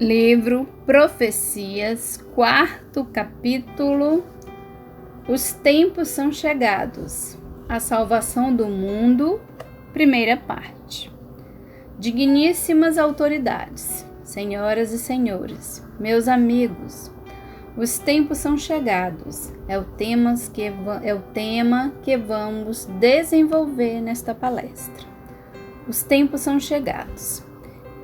Livro Profecias, 4º capítulo. Os tempos são chegados. A salvação do mundo, 1ª parte. Digníssimas autoridades, senhoras e senhores, meus amigos, os tempos são chegados. É o tema que vamos desenvolver nesta palestra. Os tempos são chegados.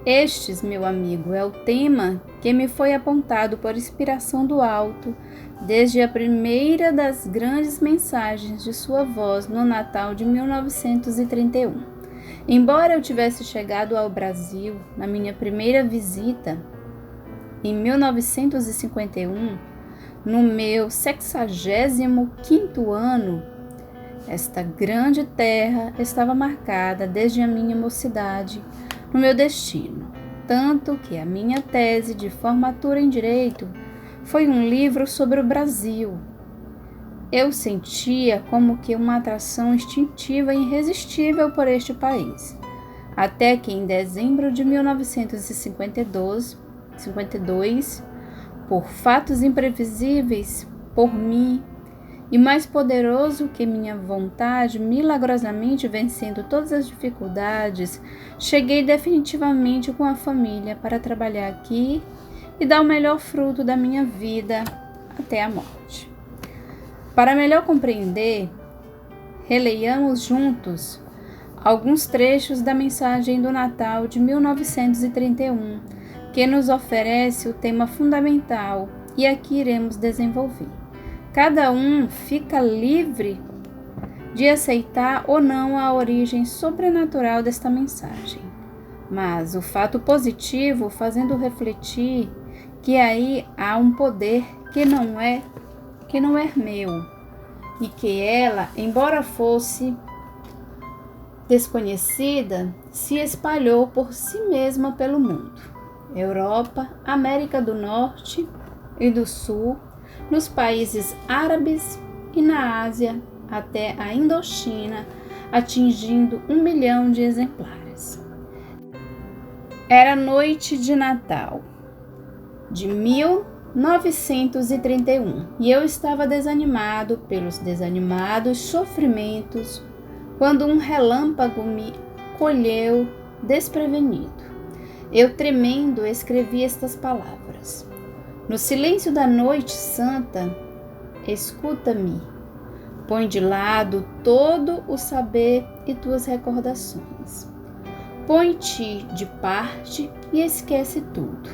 Estes, meu amigo, é o tema que me foi apontado por inspiração do alto desde a primeira das grandes mensagens de sua voz no Natal de 1931. Embora eu tivesse chegado ao Brasil na minha primeira visita em 1951, no meu 65º ano, esta grande terra estava marcada desde a minha mocidade no meu destino, tanto que a minha tese de formatura em Direito foi um livro sobre o Brasil. Eu sentia como que uma atração instintiva e irresistível por este país, até que em dezembro de 1952, por fatos imprevisíveis por mim, e mais poderoso que minha vontade, milagrosamente vencendo todas as dificuldades, cheguei definitivamente com a família para trabalhar aqui e dar o melhor fruto da minha vida até a morte. Para melhor compreender, releiamos juntos alguns trechos da mensagem do Natal de 1931, que nos oferece o tema fundamental e aqui iremos desenvolver. Cada um fica livre de aceitar ou não a origem sobrenatural desta mensagem, mas o fato positivo fazendo refletir que aí há um poder que não é meu e que ela, embora fosse desconhecida, se espalhou por si mesma pelo mundo. Europa, América do Norte e do Sul, nos países árabes e na Ásia até a Indochina, atingindo 1 milhão de exemplares. Era noite de Natal de 1931 e eu estava desanimado pelos desanimados sofrimentos quando um relâmpago me colheu desprevenido. Eu, tremendo, escrevi estas palavras: no silêncio da noite santa, escuta-me, põe de lado todo o saber e tuas recordações. Põe-te de parte e esquece tudo.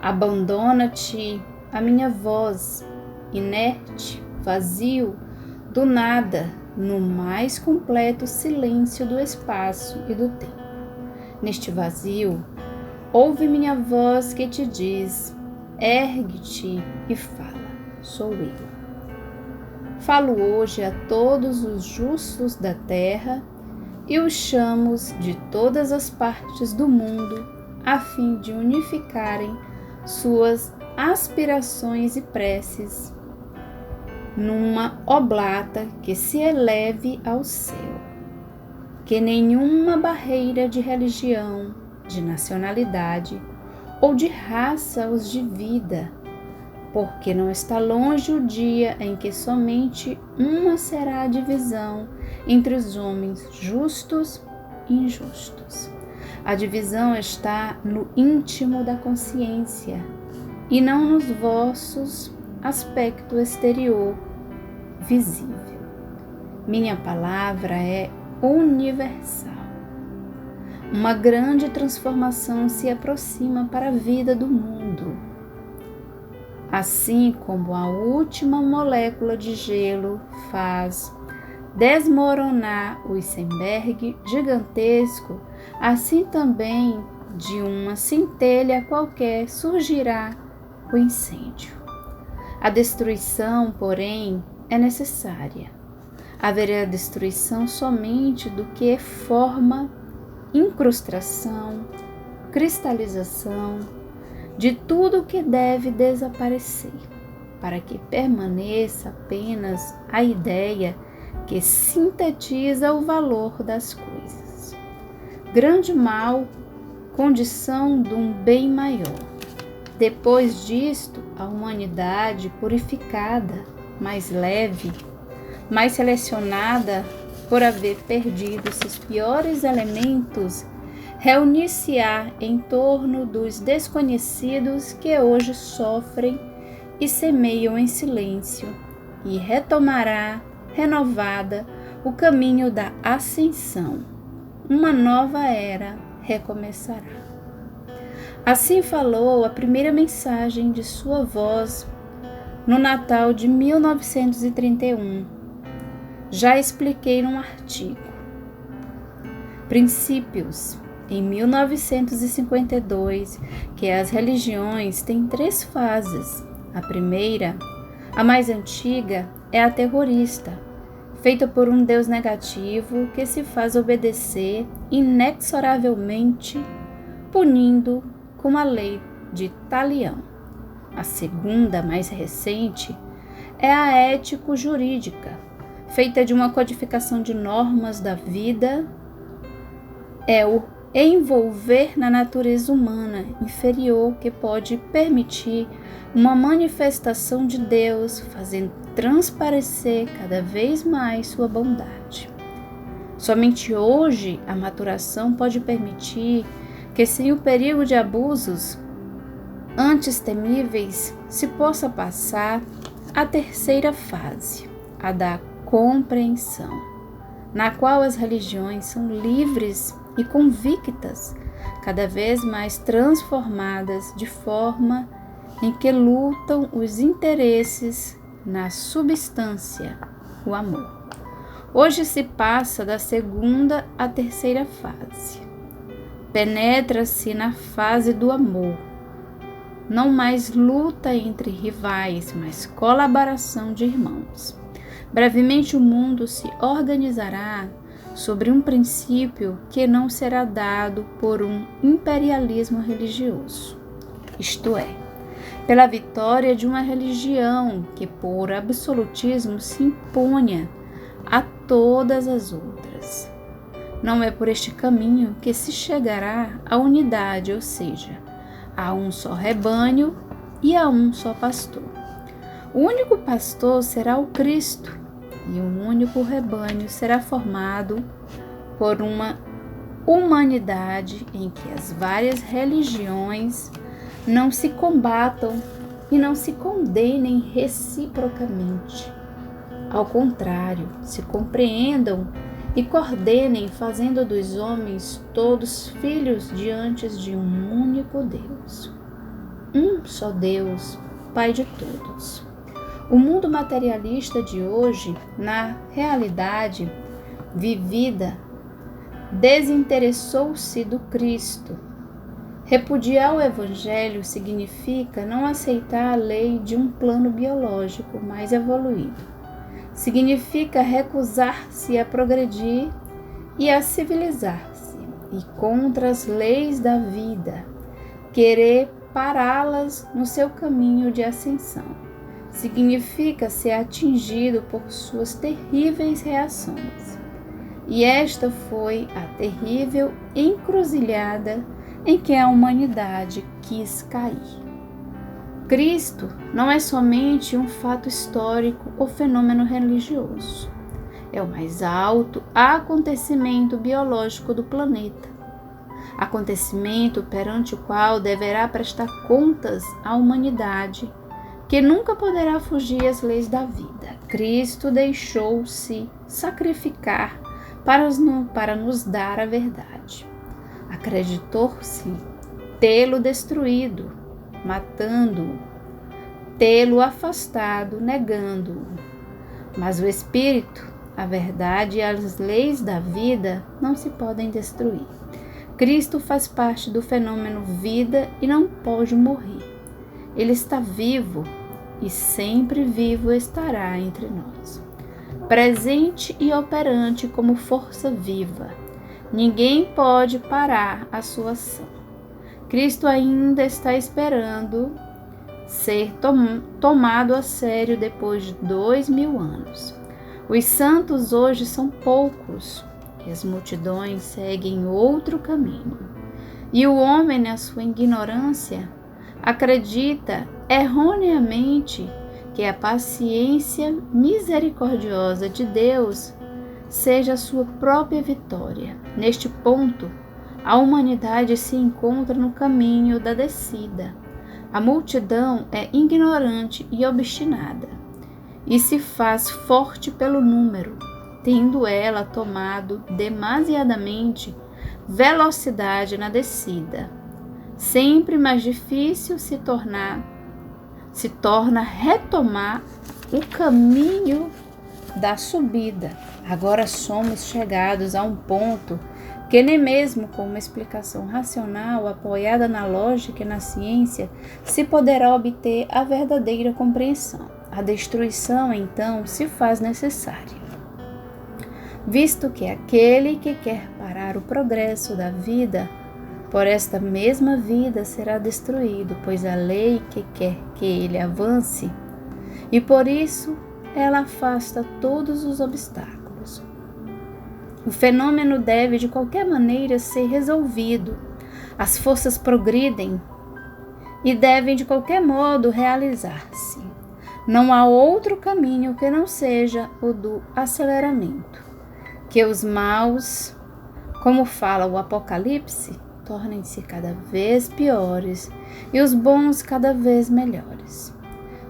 Abandona-te à minha voz, inerte, vazio, do nada, no mais completo silêncio do espaço e do tempo. Neste vazio, ouve minha voz que te diz: ergue-te e fala, sou eu. Falo hoje a todos os justos da terra e os chamo de todas as partes do mundo a fim de unificarem suas aspirações e preces numa oblata que se eleve ao céu, que nenhuma barreira de religião, de nacionalidade ou de raça os divida, porque não está longe o dia em que somente uma será a divisão entre os homens justos e injustos. A divisão está no íntimo da consciência e não nos vossos aspecto exterior visível. Minha palavra é universal. Uma grande transformação se aproxima para a vida do mundo. Assim como a última molécula de gelo faz desmoronar o iceberg gigantesco, assim também de uma centelha qualquer surgirá o incêndio. A destruição, porém, é necessária. Haverá destruição somente do que forma incrustação, cristalização, de tudo que deve desaparecer, para que permaneça apenas a ideia que sintetiza o valor das coisas. Grande mal, condição de um bem maior. Depois disto, a humanidade purificada, mais leve, mais selecionada por haver perdido seus piores elementos, reunir-se-á em torno dos desconhecidos que hoje sofrem e semeiam em silêncio, e retomará, renovada, o caminho da ascensão. Uma nova era recomeçará. Assim falou a primeira mensagem de sua voz no Natal de 1931. Já expliquei num artigo. Princípios, em 1952, que as religiões têm 3 fases. A primeira, a mais antiga, é a terrorista, feita por um Deus negativo que se faz obedecer inexoravelmente, punindo com a lei de Talião. A segunda, mais recente, é a ético-jurídica, feita de uma codificação de normas da vida, é o envolver na natureza humana inferior que pode permitir uma manifestação de Deus, fazendo transparecer cada vez mais sua bondade. Somente hoje a maturação pode permitir que, sem o perigo de abusos antes temíveis, se possa passar à terceira fase, a da compreensão, na qual as religiões são livres e convictas, cada vez mais transformadas de forma em que lutam os interesses na substância, o amor. Hoje se passa da segunda à terceira fase. Penetra-se na fase do amor. Não mais luta entre rivais, mas colaboração de irmãos. Brevemente o mundo se organizará sobre um princípio que não será dado por um imperialismo religioso, isto é, pela vitória de uma religião que por absolutismo se imponha a todas as outras. Não é por este caminho que se chegará à unidade, ou seja, a um só rebanho e a um só pastor. O único pastor será o Cristo, e um único rebanho será formado por uma humanidade em que as várias religiões não se combatam e não se condenem reciprocamente. Ao contrário, se compreendam e coordenem, fazendo dos homens todos filhos diante de um único Deus. Um só Deus, Pai de todos. O mundo materialista de hoje, na realidade vivida, desinteressou-se do Cristo. Repudiar o Evangelho significa não aceitar a lei de um plano biológico mais evoluído. Significa recusar-se a progredir e a civilizar-se, e contra as leis da vida, querer pará-las no seu caminho de ascensão. Significa ser atingido por suas terríveis reações. E esta foi a terrível encruzilhada em que a humanidade quis cair. Cristo não é somente um fato histórico ou fenômeno religioso. É o mais alto acontecimento biológico do planeta. Acontecimento perante o qual deverá prestar contas à humanidade, que nunca poderá fugir às leis da vida. Cristo deixou-se sacrificar para nos dar a verdade. Acreditou-se tê-lo destruído, matando-o, tê-lo afastado, negando-o. Mas o Espírito, a verdade e as leis da vida não se podem destruir. Cristo faz parte do fenômeno vida e não pode morrer. Ele está vivo e sempre vivo estará entre nós. Presente e operante como força viva. Ninguém pode parar a sua ação. Cristo ainda está esperando ser tomado a sério depois de 2000 anos. Os santos hoje são poucos e as multidões seguem outro caminho. E o homem, na sua ignorância, acredita erroneamente que a paciência misericordiosa de Deus seja a sua própria vitória. Neste ponto, a humanidade se encontra no caminho da descida. A multidão é ignorante e obstinada, e se faz forte pelo número, tendo ela tomado demasiadamente velocidade na descida. Sempre mais difícil se torna retomar o caminho da subida. Agora somos chegados a um ponto que nem mesmo com uma explicação racional apoiada na lógica e na ciência se poderá obter a verdadeira compreensão. A destruição, então, se faz necessária, visto que aquele que quer parar o progresso da vida, por esta mesma vida será destruído, pois a lei que quer que ele avance, e por isso ela afasta todos os obstáculos. O fenômeno deve de qualquer maneira ser resolvido. As forças progridem e devem de qualquer modo realizar-se. Não há outro caminho que não seja o do aceleramento. Que os maus, como fala o Apocalipse, tornem-se cada vez piores e os bons cada vez melhores,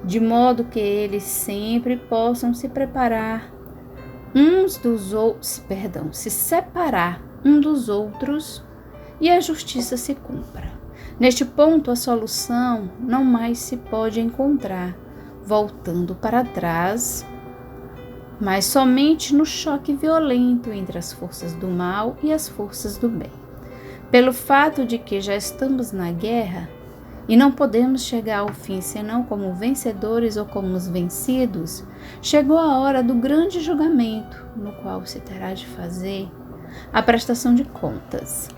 de modo que eles sempre possam se separar um dos outros e a justiça se cumpra. Neste ponto, a solução não mais se pode encontrar voltando para trás, mas somente no choque violento entre as forças do mal e as forças do bem. Pelo fato de que já estamos na guerra e não podemos chegar ao fim senão como vencedores ou como os vencidos, chegou a hora do grande julgamento, no qual se terá de fazer a prestação de contas.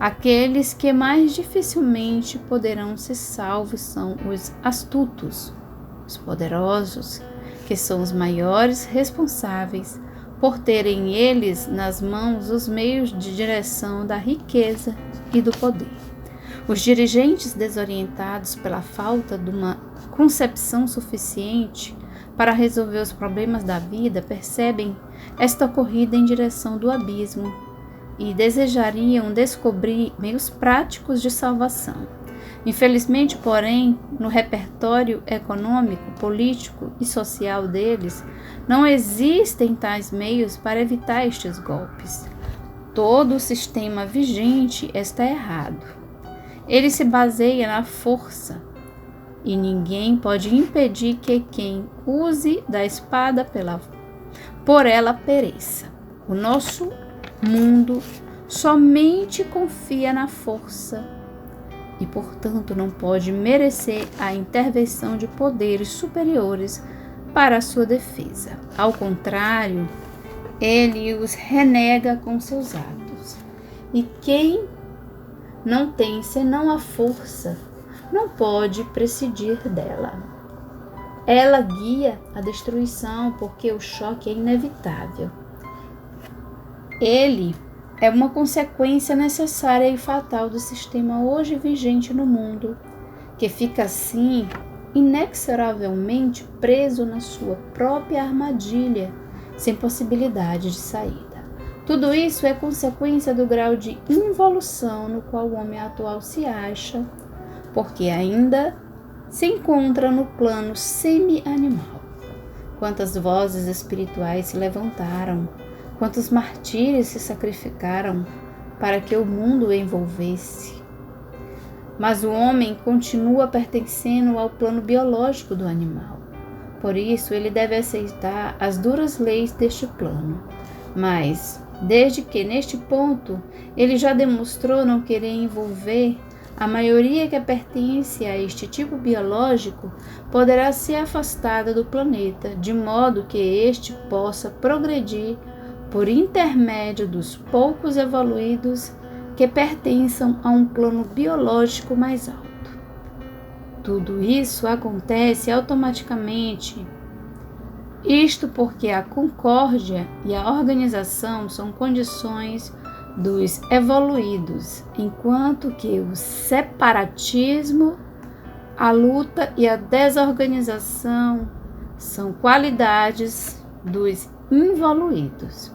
Aqueles que mais dificilmente poderão ser salvos são os astutos, os poderosos, que são os maiores responsáveis por terem eles nas mãos os meios de direção da riqueza e do poder. Os dirigentes desorientados pela falta de uma concepção suficiente para resolver os problemas da vida percebem esta corrida em direção do abismo e desejariam descobrir meios práticos de salvação. Infelizmente, porém, no repertório econômico, político e social deles, não existem tais meios para evitar estes golpes. Todo o sistema vigente está errado. Ele se baseia na força, e ninguém pode impedir que quem use da espada por ela pereça. O nosso mundo somente confia na força e, portanto, não pode merecer a intervenção de poderes superiores para a sua defesa. Ao contrário, ele os renega com seus atos. E quem não tem senão a força não pode prescindir dela. Ela guia a destruição porque o choque é inevitável. Ele é uma consequência necessária e fatal do sistema hoje vigente no mundo, que fica assim inexoravelmente preso na sua própria armadilha, sem possibilidade de saída. Tudo isso é consequência do grau de involução no qual o homem atual se acha, porque ainda se encontra no plano semi-animal. Quantas vozes espirituais se levantaram, quantos martírios se sacrificaram para que o mundo o envolvesse. Mas o homem continua pertencendo ao plano biológico do animal. Por isso, ele deve aceitar as duras leis deste plano. Mas, desde que neste ponto ele já demonstrou não querer envolver, a maioria que pertence a este tipo biológico poderá ser afastada do planeta, de modo que este possa progredir por intermédio dos poucos evoluídos que pertençam a um plano biológico mais alto. Tudo isso acontece automaticamente. Isto porque a concórdia e a organização são condições dos evoluídos, enquanto que o separatismo A luta e a desorganização são qualidades dos involuídos,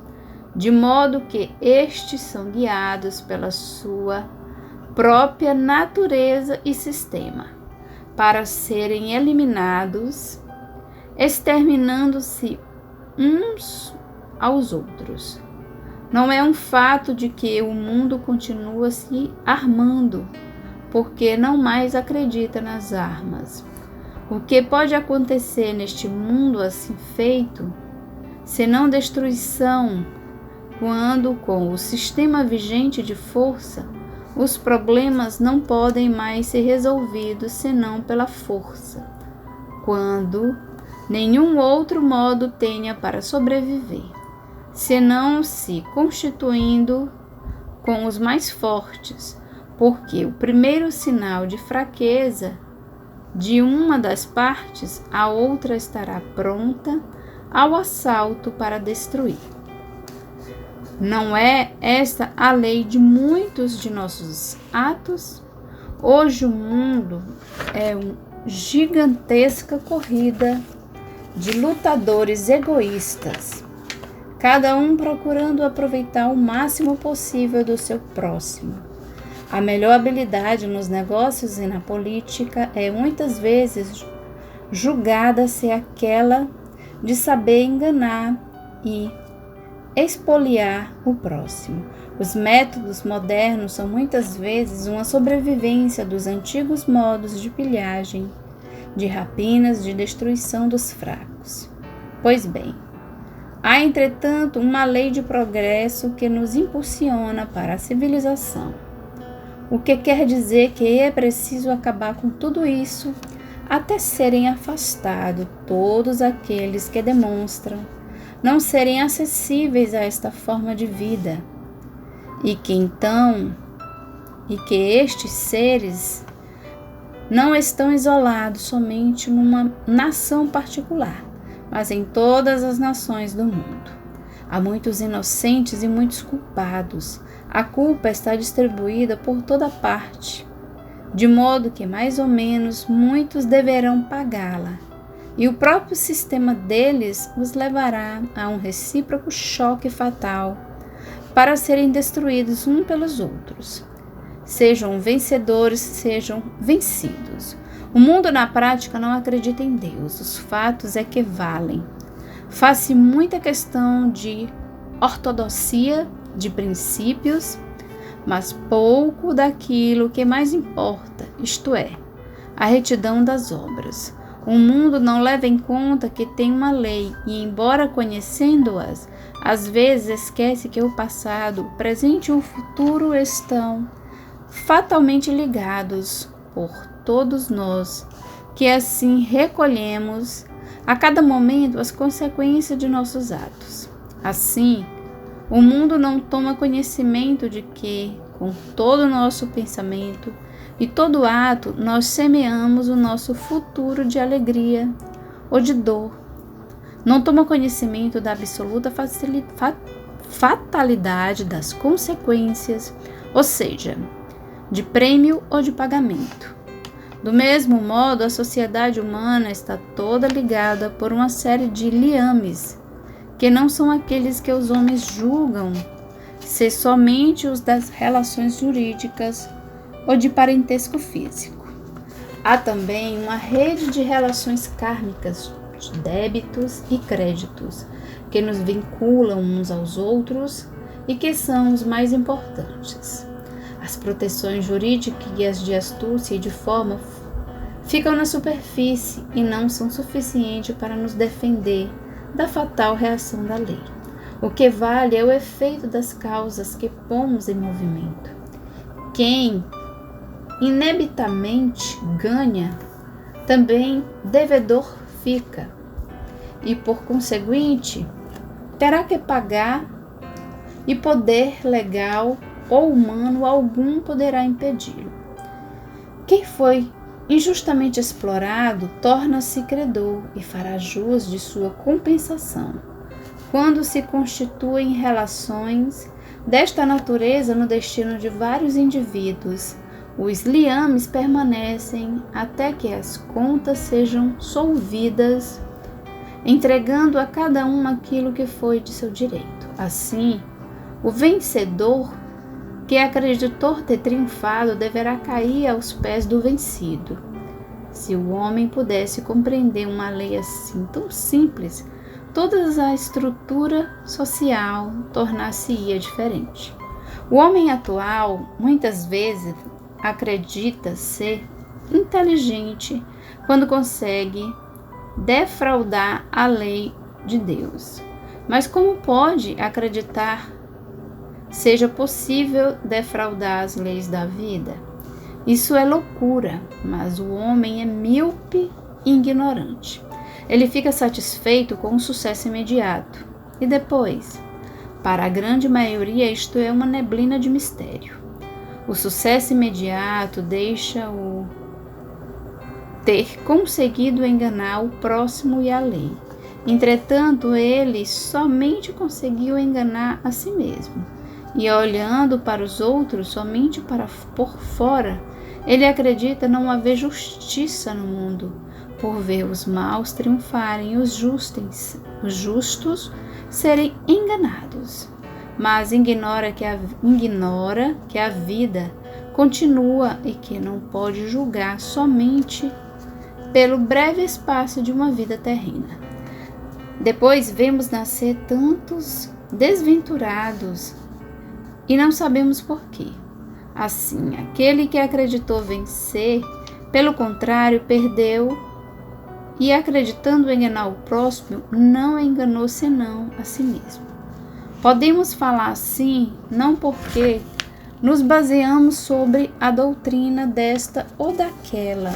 de modo que estes são guiados pela sua própria natureza e sistema, para serem eliminados, exterminando-se uns aos outros. Não é um fato de que o mundo continua se armando, porque não mais acredita nas armas. O que pode acontecer neste mundo assim feito, senão destruição, quando, com o sistema vigente de força, os problemas não podem mais ser resolvidos senão pela força, quando nenhum outro modo tenha para sobreviver, senão se constituindo com os mais fortes, porque o primeiro sinal de fraqueza de uma das partes, a outra estará pronta ao assalto para destruir. Não é esta a lei de muitos de nossos atos? Hoje o mundo é uma gigantesca corrida de lutadores egoístas, cada um procurando aproveitar o máximo possível do seu próximo. A melhor habilidade nos negócios e na política é muitas vezes julgada ser aquela de saber enganar e expoliar o próximo. Os métodos modernos são muitas vezes uma sobrevivência dos antigos modos de pilhagem, de rapinas, de destruição dos fracos. Pois bem, há entretanto uma lei de progresso que nos impulsiona para a civilização. O que quer dizer que é preciso acabar com tudo isso até serem afastados todos aqueles que demonstram não serem acessíveis a esta forma de vida, e que estes seres não estão isolados somente numa nação particular, mas em todas as nações do mundo. Há muitos inocentes e muitos culpados. A culpa está distribuída por toda parte, de modo que mais ou menos muitos deverão pagá-la, e o próprio sistema deles os levará a um recíproco choque fatal para serem destruídos uns pelos outros. Sejam vencedores, sejam vencidos. O mundo na prática não acredita em Deus, os fatos é que valem. Faz-se muita questão de ortodoxia, de princípios, mas pouco daquilo que mais importa, isto é, a retidão das obras. O mundo não leva em conta que tem uma lei e, embora conhecendo-as, às vezes esquece que o passado, o presente e o futuro estão fatalmente ligados por todos nós, que assim recolhemos a cada momento as consequências de nossos atos. Assim, o mundo não toma conhecimento de que, com todo o nosso pensamento e todo ato, nós semeamos o nosso futuro de alegria ou de dor. Não toma conhecimento da absoluta fatalidade das consequências, ou seja, de prêmio ou de pagamento. Do mesmo modo, a sociedade humana está toda ligada por uma série de liames, que não são aqueles que os homens julgam ser somente os das relações jurídicas ou de parentesco físico. Há também uma rede de relações kármicas, de débitos e créditos, que nos vinculam uns aos outros e que são os mais importantes. As proteções jurídicas e as de astúcia e de forma ficam na superfície e não são suficientes para nos defender da fatal reação da lei. O que vale é o efeito das causas que pomos em movimento. Quem inevitavelmente ganha, também devedor fica, e por conseguinte terá que pagar, e poder legal ou humano algum poderá impedi-lo. Quem foi injustamente explorado torna-se credor e fará jus de sua compensação. Quando se constituem relações desta natureza no destino de vários indivíduos, Os liames permanecem até que as contas sejam solvidas, entregando a cada um aquilo que foi de seu direito. Assim, o vencedor, que acreditou ter triunfado, deverá cair aos pés do vencido. Se o homem pudesse compreender uma lei assim tão simples, toda a estrutura social tornar-se-ia diferente. O homem atual, muitas vezes, acredita ser inteligente quando consegue defraudar a lei de Deus. Mas como pode acreditar seja possível defraudar as leis da vida? Isso é loucura, mas o homem é míope e ignorante. Ele fica satisfeito com o sucesso imediato. E depois? Para a grande maioria, isto é uma neblina de mistério. O sucesso imediato deixa-o ter conseguido enganar o próximo e a lei. Entretanto, ele somente conseguiu enganar a si mesmo. E olhando para os outros somente por fora, ele acredita não haver justiça no mundo, por ver os maus triunfarem e os justos serem enganados. Mas ignora que a vida continua e que não pode julgar somente pelo breve espaço de uma vida terrena. Depois vemos nascer tantos desventurados e não sabemos por quê. Assim, aquele que acreditou vencer, pelo contrário, perdeu e, acreditando enganar o próximo, não enganou senão a si mesmo. Podemos falar assim não porque nos baseamos sobre a doutrina desta ou daquela,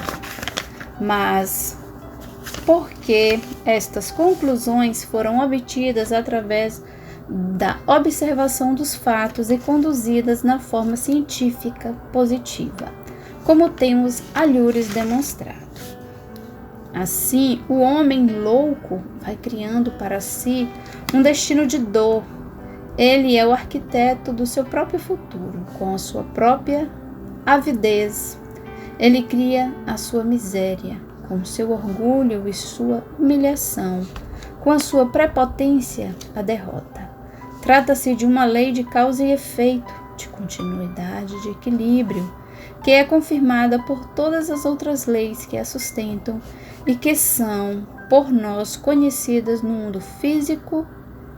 mas porque estas conclusões foram obtidas através da observação dos fatos e conduzidas na forma científica positiva, como temos alhures demonstrado. Assim, o homem louco vai criando para si um destino de dor. Ele é o arquiteto do seu próprio futuro, com a sua própria avidez. Ele cria a sua miséria, com seu orgulho e sua humilhação, com a sua prepotência, a derrota. Trata-se de uma lei de causa e efeito, de continuidade, de equilíbrio, que é confirmada por todas as outras leis que a sustentam e que são, por nós, conhecidas no mundo físico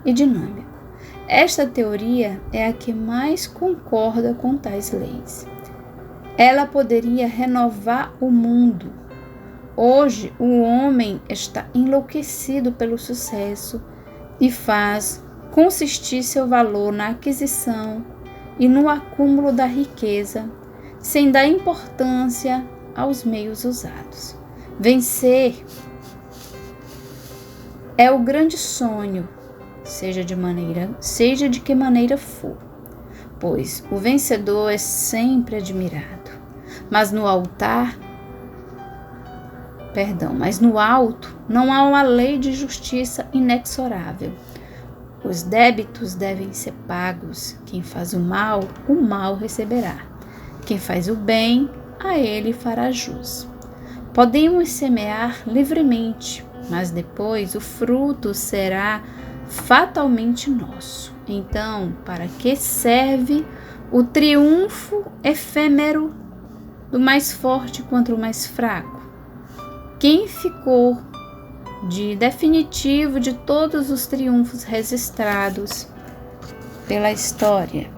e dinâmico. Esta teoria é a que mais concorda com tais leis. Ela poderia renovar o mundo. Hoje, o homem está enlouquecido pelo sucesso e faz consistir seu valor na aquisição e no acúmulo da riqueza, sem dar importância aos meios usados. Vencer é o grande sonho, seja de que maneira for, pois o vencedor é sempre admirado. Mas no alto não há uma lei de justiça inexorável. Os débitos devem ser pagos. Quem faz o mal receberá. Quem faz o bem, a ele fará jus. Podemos semear livremente, mas depois o fruto será fatalmente nosso. Então, para que serve o triunfo efêmero do mais forte contra o mais fraco? Quem ficou de definitivo de todos os triunfos registrados pela história?